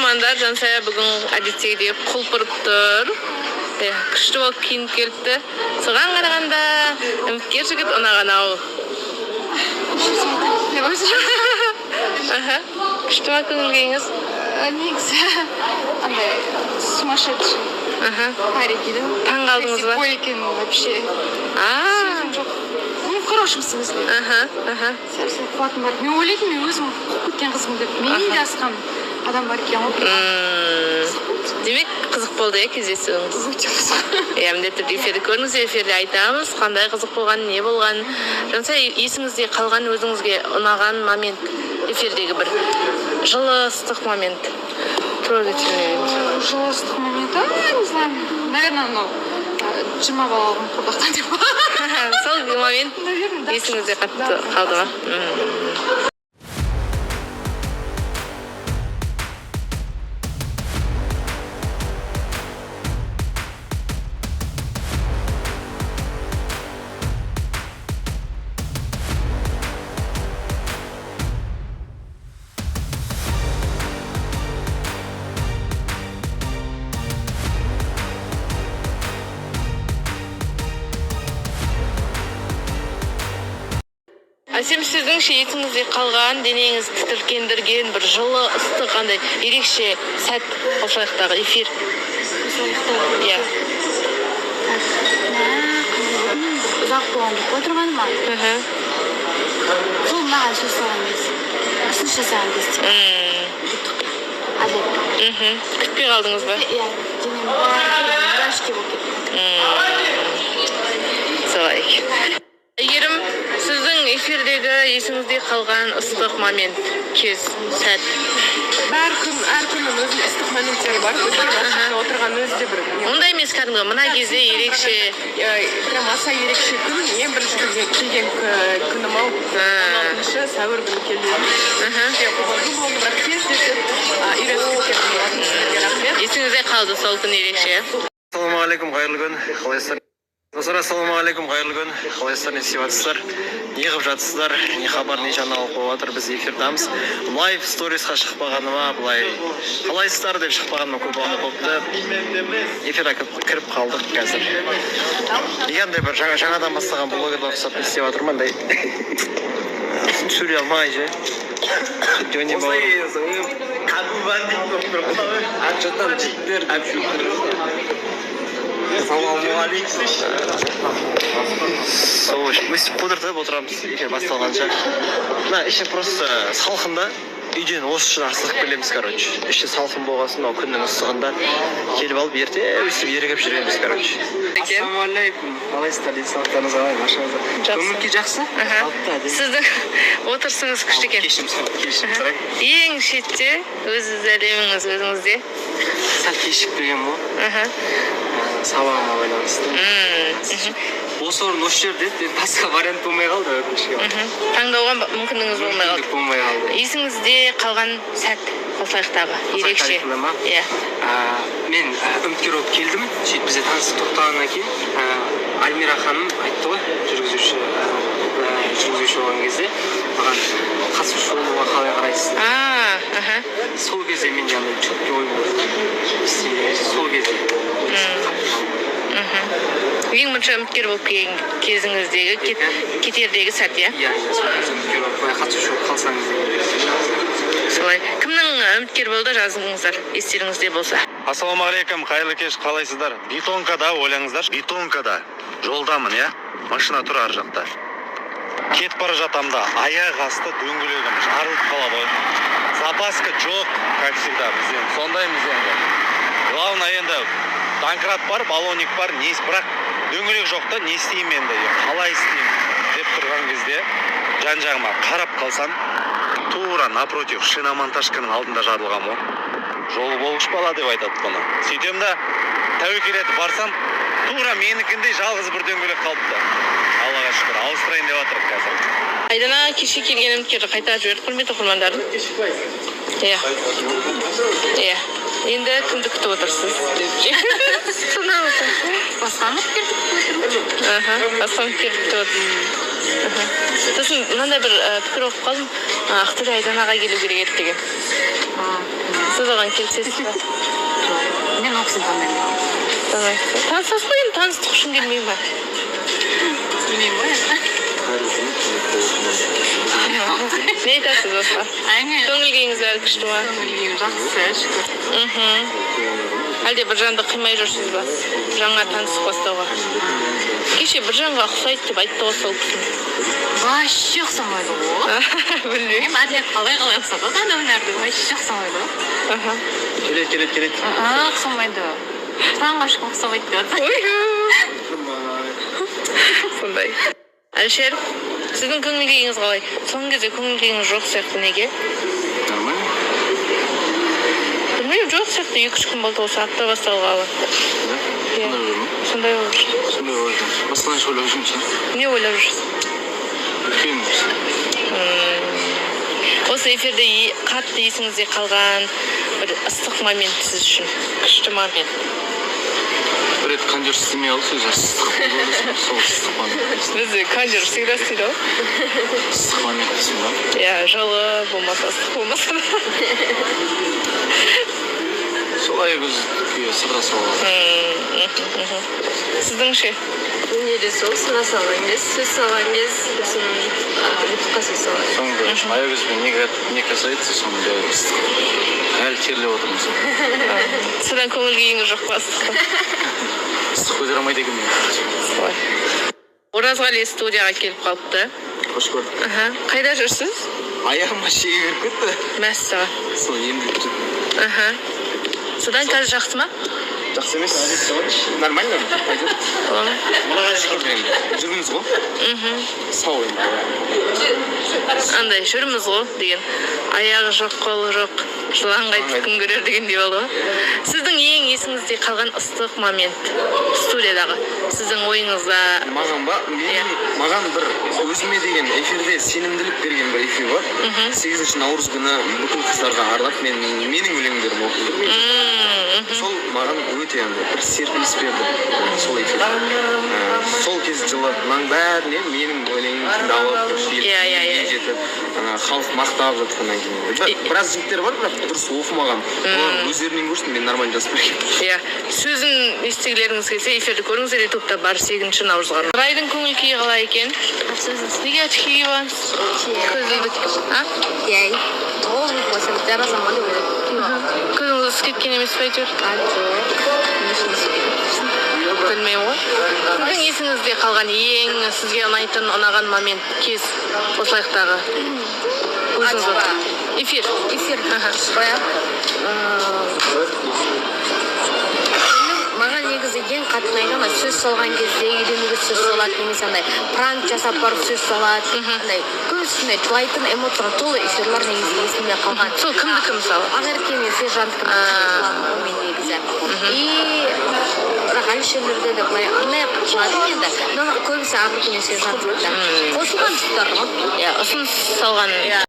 оқырмандар, Жансая бүгін әдеттегідей құлпырып тұр. Күшті болып киініп келіпті. Соған қарағанда үміткер жігіт ұнаған ау. Күшті ма көңілгеңіз? Негізі андай сумасшедший парень дейді. Таң қалдыңыз ба? Бой екен вообще. Сөзім жоқ. Ну, в хорошем смысле. Сәл қуатым бар. Мен ойлайтын, мен өзім көткен қызым деп. Менен де асқан адам бар екен ғой. Демек, қызық болды кездесуіңіз. Өте қызық. Міндетті түрде эфирді көріңіз, эфирде айтамыз, қандай қызық болған, не болған. Жансая, есіңізде қалған, өзіңізге ұнаған момент, эфирдегі бір жылы ыстық момент. Жылы ыстық момент, не знаю. Наверное, жиырма балалығын құрдақтан деп. Сол момент есіңізде қатты қалды ма? Әсем, сіздің есіңізде қалған, денеңіз тітіркендірген бір жылы ыстық қандай ерекше сәт Қошалықтағы эфир. Иә. Ұзақ болған деп отырған ма? Сол маған сөз салған кез. Ұсыныс жасаған кезде. Әдет. Күтпей қалдыңыз ба? Иә, денем мурашки болып кетті. Солай. Әйгерім, сіздің эфирдегі есіңізде қалған ыстық момент, кез, сәт? Әр күннің өзінің ыстық моменттері бар. Отырған өзі де бір. Ондай емес кәдімгі, мына кезде ерекше. Прям аса ерекше күн, ең бірінші келген күнім ау. 16 сәуір күні келген. Бірақ кездесіп, үйреніп кеткен. Есіңізде қалды сол күн ерекше. Ассалаумағалейкум, қайырлы күн. Қалайсыздар? Достар, ассалаумағалейкум, қайырлы күн. Қалайсыздар, не істеп жатсыздар? Не қылып жатсыздар? Не хабар, не жаңалық болып жатыр? Біз эфирдамыз. Лайв сторисқа шықпағаныма, былай қалайсыздар деп шықпағаныма көп уақыт болыпты. Эфирге кіріп қалдық қазір. Егенде бір жаңадан бастаған блогерлар ұқсап не істеп жатыр ма? Андай сөйлей алмай же. Жөне Өстіп қыдыртып отырамыз эфир басталғанша. Іші просто салқында, үйден осы үшін асығып келеміз, короче. Іші салқын болғасын, күннің ыстығында келіп алып ерте өстіп ерігіп жүреміз, короче. Ассалаумағалейкум. Қалайсыздар, денсаулықтарыңыз қалай, машалла. Көңіл-күй жақсы? Сіздің отырысыңыз күшті екен. Кешім сұрай. Ең шетте өз әлеміңіз өзіңізде. Сәл кешікпеген ғой. Сабағыма байланысты. Осы орын осы жерде басқа вариант болмай қалды өкінішке. Таңдауға мүмкіндігіңіз болмай қалды. Есіңізде қалған сәт Қошалықтағы ерекше. Иә. Мен үміткер болып келдім. Сөйтіп бізде танысып тоқтағаннан кейін Альмира ханым айтты ғой, жүргізуші болған кезде маған қатысушы болуға қалай қарайсыз? Сол кезде мен жаңағы четкий ой болды. Сол кезде. Ең бірінші үміткер болып келген кезіңіздегі кетердегі сәт, иә? Иә, үміткер болып қатысушы болып қалсаңыз деген. Солай. Кімнің үміткер болды жазыңыздар, естеріңізде болса? Ассалаумағалейкум, қайырлы кеш, қалайсыздар? Бетонкада ойлаңыздар. Бетонкада жолдамын, иә? Машина тұр ар жақта. Кетіп бара жатамын да, аяқ асты дөңгелегім жарылып қалады ғой. Запаска жоқ, как всегда, бізден. Сондаймыз енді. Главное енді Данкрат бар, баллоник бар, бірақ дөңгелек жоқ та, не істеймін енді, қалай істеймін деп тұрған кезде жан-жағыма қарап қалсам, тура напротив шиномонтажканың алдында жарылған ғой. Жолы болғыш бала деп айтады бұны. Сөйтем да тәуекел етіп барсам, тура менікіндей жалғыз бір дөңгелек қалыпты. Аллаға шүкір, ауыстырайын деп жатырмын қазір. Айдана кеше келген үміткерді қайта жіберіп құрметті оқырмандардың. Иә. Енді кімді күтіп отырсыз? Басқа үміткер күтіп отырмын. Басқа үміткер күтіп отырсыз. Сосын мынандай бір пікір оқып қалдым. Ақтөбе Айданаға келу керек еді деген. Сіз оған келісесіз ба? Мен ол кісіні танымаймын. Танысасыз ғой енді, таныстық үшін келмей ма? Білмеймін ғой. Не айтасыз басқа? Көңіл күйіңіз бәрі күшті ма? Жақсы, шүкір. Әлде бір жанды қимай жүрсіз ба? Жаңа танысып бастауға. Кеше бір жанға ұқсайды деп айтты ғой сол кісі. Вообще ұқсамайды ғой. Білмеймін. Әділет қалай ұқсады адамдарды, вообще ұқсамайды ғой. Келет. Ұқсамайды. Құранға ешкім ұқсамайды деп. Сондай. Әлшер, сіздің көңіл күйіңіз қалай? Соңғы кезде көңіл күйіңіз жоқ сияқты, неге? Нормально. Білмеймін, жоқ сияқты, 2-3 күн болды осы апта басталғалы. Сондай болып жүр. Басқаша ойлап жүрмін шығар. Не ойлап жүрсіз? Үлкен Осы эфирде қатты есіңізде қалған бір ыстық момент сіз үшін, күшті момент. бір рет кондер істемей қалды, сол ыстық болды, сол ыстық момент. Бізде кондер всегда істейді ғой. Ыстық момент дейсің ба? Иә, жылы болмаса, ыстық болмаса. Солай күйе сыдыра салған. Сіздің ше? Менде де сол сыра салған кез, сөз салған кез, сосын ұтыққа сөз салған. Соңғы аягөзбен не касается, соның бәрі ыстық. Әлі терлеп отырмыз. Содан көңіл күйіңіз жоқ па ыстыққа? Ыстық көтере алмайды екен мен. Оразғали студияға келіп қалыпты. Қош көрдік. Қайда жүрсіз? Аяғыма шеге кіріп кетті. Мәссаған. Сол емдеп жүрдім. Содан қазір жақсы ма? Жақсы емес. Нормально. Мұнаға жүрміз ғой. Сау енді. Андай жүрміз ғой деген. Аяғы жоқ, қолы жоқ. Жылан қайтып күн көрер дегендей болды ғой. Сіздің ең есіңізде қалған ыстық момент студиядағы. Сіздің ойыңызда... Маған ба? Маған бір өзіме деген эфирде сенімділік берген бір эфир бар. 8 наурыз күні бүкіл қыздарға арнап менің өлеңдерім оқылды. Сол маған өте бір серпіліс берді. Сол эфир. Сол кез жылының бәріне менің өлеңім тыңдалып, жетіп, халық мақтап жатқаннан кейін. Біраз жігіттер бар, бірақ дұрыс оқымаған. Олар өздерінен көрсін, мен нормально жазып берген. Иә, сөзін естігілеріңіз келсе, эфирді көріңіздер, ютубта бар 8 наурызға. Райдың көңіл күйі қалай екен? Неге очки киіп аласыз? Көзіңізді Яй, толық болса, жарасам али ойлап киіп алам. Көзіңіз ісіп кеткен емес пе әйтеуір? Білмеймін ғой. Сіздің есіңізде қалған ең сізге ұнаған момент кез осылайықтағы өзіңіз отыр. Эфир. Маған негізі ең қатты ұнайды, сөз салған кезде үйренуге сөз салады, немесе андай пранк жасап барып сөз салады, андай көз үстіне жылайтын эмоцияға толы эфирлар негізі есімде қалған. Сол кімдікі мысалы? Ақерке мен Сержанттікі мен негізі. Бірақ әлішерлерде де былай арнайы қылады енді, но көбісі Ақерке мен Сержанттікі. Қосылған тұстар ғой. Иә, ұсыныс салған.